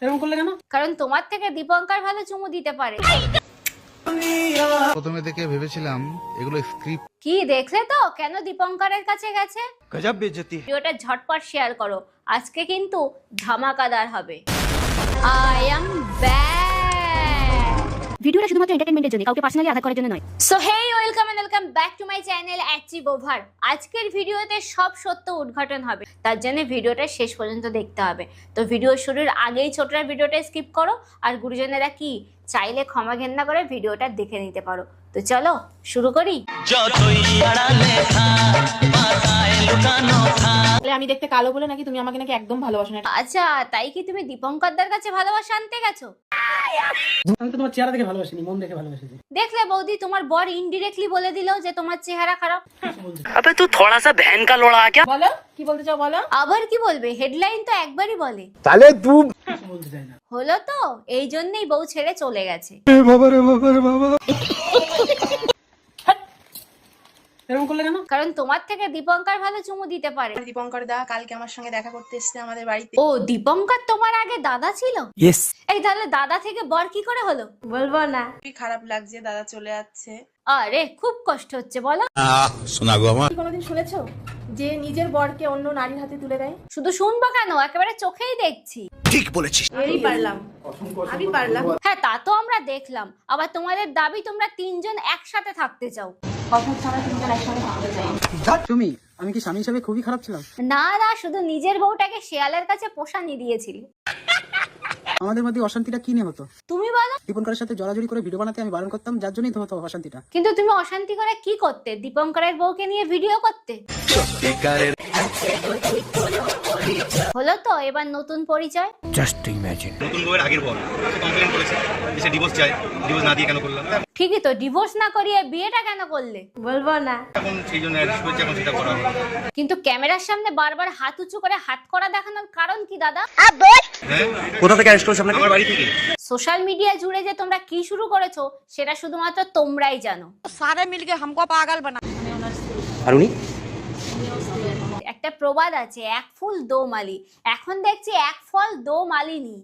এরকম করলে কেন? কারণ তোমার থেকে দীপঙ্কর ভালো চুমু দিতে পারে। প্রথমে দেখে ভেবেছিলাম এগুলো স্ক্রিপ্ট। কি দেখলে তো কেন দীপঙ্করের কাছে গেছে? গজব বেইজ্জতি। ভিডিওটা ঝটপট শেয়ার করো, আজকে কিন্তু ধামাকাদার হবে। I am back. ভিডিওটা শুধুমাত্র এন্টারটেইনমেন্টের জন্য, কাউকে পার্সোনালি আঘাত করার জন্য নয়। So hey, welcome and welcome back to my channel achieve over. আজকের ভিডিওতে সব সত্য উদ্ঘাটন হবে, তার জন্য ভিডিওটা শেষ পর্যন্ত দেখতে হবে। তো ভিডিও শুরুর আগেই ছোটরা ভিডিওটা স্কিপ করো, আর গুরুজনেরা কি চাইলে ক্ষমা ঘেন্না করে ভিডিওটা দেখে নিতে পারো। তো চলো শুরু করি। আমি দেখতে কালো বলে নাকি তুমি আমাকে নাকি একদম ভালোবাসো না? আচ্ছা, তাই কি তুমি দীপঙ্করদার কাছে ভালোবাসা আনতে গেছো? আমি তো তোমার চেহারা দেখে ভালোবাসিনি, মন দেখে ভালোবাসিনি। দেখলে বৌদি, তোমার বর ইনডিরেক্টলি বলে দিল যে তোমার চেহারা খারাপ। अबे तू थोड़ा सा बहन का लोड़ा आ क्या? বলো কি বলতে চাও বলো। আবার কি বলবে? হেডলাইন তো একবারই বলে। তাহলে তুই বলতে চাই না। হলো তো, এই জন্যই বউ ছেড়ে চলে গেছে। এরকম করলে কেন? কারণ তোমার থেকে দীপঙ্কর ভালো চুমু দিতে পারে। দীপঙ্কর দা কালকে আমার সঙ্গে দেখা করতে এসেছে আমাদের বাড়িতে। ও, দীপঙ্কর তোমার আগে দাদা ছিল? यस এই তাহলে দাদা থেকে বর কি করে হলো? বলবো না, খুবই খারাপ লাগছে, দাদা চলে যাচ্ছে। আরে খুব কষ্ট হচ্ছে বলো। শোনা গো আমার। তুমি কোনোদিন শুনেছো যে নিজের বরকে অন্য নারীর হাতে তুলে দেয়? শুধু শুনবো কেন, একেবারে চোখেই দেখছি। ঠিক বলেছিস। আমি পারলাম। হ্যাঁ, তা তো আমরা দেখলাম। আবার তোমাদের দাবি তোমরা তিনজন একসাথে থাকতে চাও। কথা ছাড়া তিনজন একসঙ্গে থাকতে চাই। তুমি, আমি কি স্বামী হিসাবে খুবই খারাপ ছিলাম? না না, শুধু নিজের বউটাকে শেয়ালের কাছে পোষানি দিয়েছিলে। আমাদের মধ্যে অশান্তিটা কি নিয়ে হতো? তুমি বলো। দীপঙ্করের সাথে জড়াজড়ি করে ভিডিও বানাতে আমি বারণ করতাম, যার জন্যই তো হতো অশান্তিটা। কিন্তু তুমি অশান্তি করে কি করতে? দীপঙ্করের বউকে নিয়ে ভিডিও করতে। হলো তো, এবার নতুন পরিচয়। Just imagine. নতুন বউয়ের আগের বর কমপ্লেন করেছে যে সে ডিভোর্স চায়, ডিভোর্স না দিয়ে কেন করলাম, ঠিকই তো, ডিভোর্স না করিয়ে বিয়েটা কেন করলে? বলবো না। এখন সেই জন্য অ্যারেস্ট করেছে, এখন সেটা করা হলো। কিন্তু ক্যামেরার সামনে বারবার হাত উঁচু করে হাত করা দেখানোর কারণ কি দাদা? হ্যাঁ, কোথা থেকে অ্যারেস্ট করেছে আপনাকে? আমার বাড়ি থেকে। সোশ্যাল মিডিয়া জুড়ে যে তোমরা কি শুরু করেছো সেটা শুধুমাত্র তোমরাই জানো। সারে মিলকে হামকো পাগল বানা। আর উনি একটা প্রবাদ আছে, এক ফুল দো মালি। এখন দেখছি এক ফল দো মালিনী।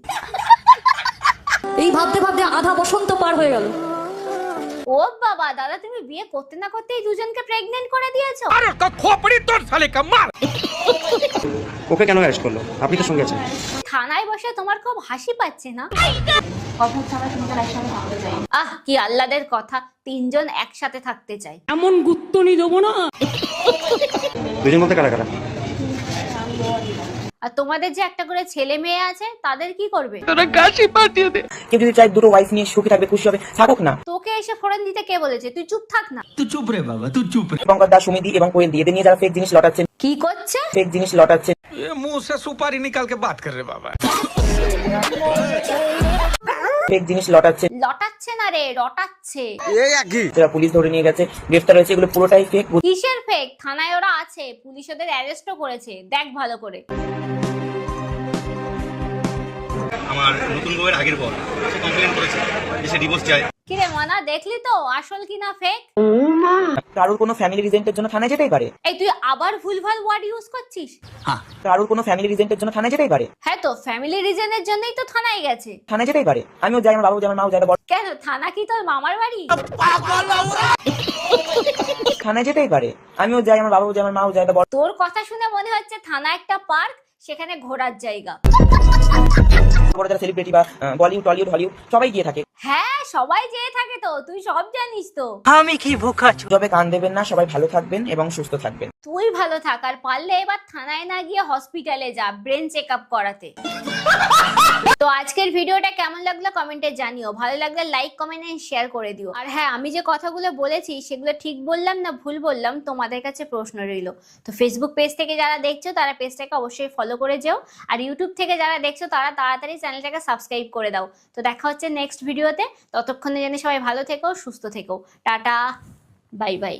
এই ভাবতে ভাবতে আধা বসন্ত পার হয়ে গেল। ও বাবা, দাদা তুমি বিয়ে করতে না করতেই দুজনকে প্রেগনেন্ট করে দিয়েছো। ওকে কেন অ্যারেস্ট করলো? আপনি তো সঙ্গে আছেন। থানায় বসে তোমার খুব হাসি পাচ্ছে না? কথা ছাড়া তিনজন একসঙ্গে থাকতে চাই। আহ, কি আহ্লাদের কথা, তিনজন একসাথে থাকতে চাই। এমন গুত্তনি দেবো না। দুজন বলতে কারা কারা? আর তোমাদের যে একটা করে ছেলে মেয়ে আছে, তাদের কি করবে? কেউ যদি চাই দুটো ওয়াইফ নিয়ে সুখী থাকবে, খুশি হবে, থাকুক না। তোকে এসে ফোড়ন দিতে কে বলেছে? তুই চুপ থাক না। দীপঙ্কর দা, সুমিদি এবং কোয়েল দিয়ে নিয়ে যারা ফেক জিনিস লটাচ্ছেন, কি করছে? ফেক জিনিস লটাচ্ছেন, मुंह से सुपारी निकाल के बात कर रहे बाबा। ফেক জিনিস লটাচ্ছেন, লটাচ্ছে না রে, রটাচ্ছে। যারা পুলিশ ধরে নিয়ে গেছে, গ্রেফতার হয়েছে, এগুলো পুরোটাই ফেক। কিসের ফেক? থানায় ওরা আছে, পুলিশ ওদের অ্যারেস্টও করেছে, দেখ ভালো করে। আমার নতুন বউয়ের আগের বর সে কমপ্লেন করেছে যে সে ডিভোর্স চায়। কিরে মানা, দেখলি তো আসল কি না ফেক? কারোর কোনো ফ্যামিলি রিজেন্টের জন্য থানায় যেতেই পারে। এই তুই আবার ভুলভাল ওয়ার্ড ইউজ করছিস। কারোর কোনো ফ্যামিলি রিজেন্টের জন্য থানায় যেতেই পারে। হ্যাঁ তো, ফ্যামিলি রিজনের জন্যই তো থানায় গেছে। থানায় যেতেই পারে। আমিও যাই, আমার বাবু যেমন, মাও যায়, কেন, থানা কি তোর মামার বাড়ি? থানায় যেতেই পারে। আমিও যাই, আমার বাবু যেমন, মাও যায়। তোর কথা শুনে মনে হচ্ছে থানা একটা পার্ক, সেখানে ঘোরার জায়গা। বড় যারা সেলিব্রিটি বা বলিউড, টলিউড, হলিউড সবাই গিয়ে থাকে। হ্যাঁ, সবাই যেয়ে থাকে তো, তুই সব জানিস তো। আমি কি ভুকা? তবে কান দেবেন না, সবাই ভালো থাকবেন এবং সুস্থ থাকবেন। তুই ভালো থাক, আর পারলে এবার থানায় না গিয়ে হসপিটালে যা ব্রেন চেক আপ করাতে। তো আজকের ভিডিওটা কেমন লাগলো কমেন্টে জানিও, ভালো লাগলে লাইক, কমেন্ট এন্ড শেয়ার করে দিও। আর হ্যাঁ, আমি যে কথাগুলো বলেছি সেগুলো ঠিক বললাম না ভুল বললাম, তোমাদের কাছে প্রশ্ন রইলো। তো ফেসবুক পেজ থেকে যারা দেখছো তারা পেজটাকে অবশ্যই ফলো করে যেও, আর ইউটিউব থেকে যারা দেখছো তারা তাড়াতাড়ি চ্যানেলটাকে সাবস্ক্রাইব করে দাও। তো দেখা হচ্ছে নেক্সট ভিডিওতে, ততক্ষণে জানি সবাই ভালো থেকো, সুস্থ থেকো। Tata, bye bye.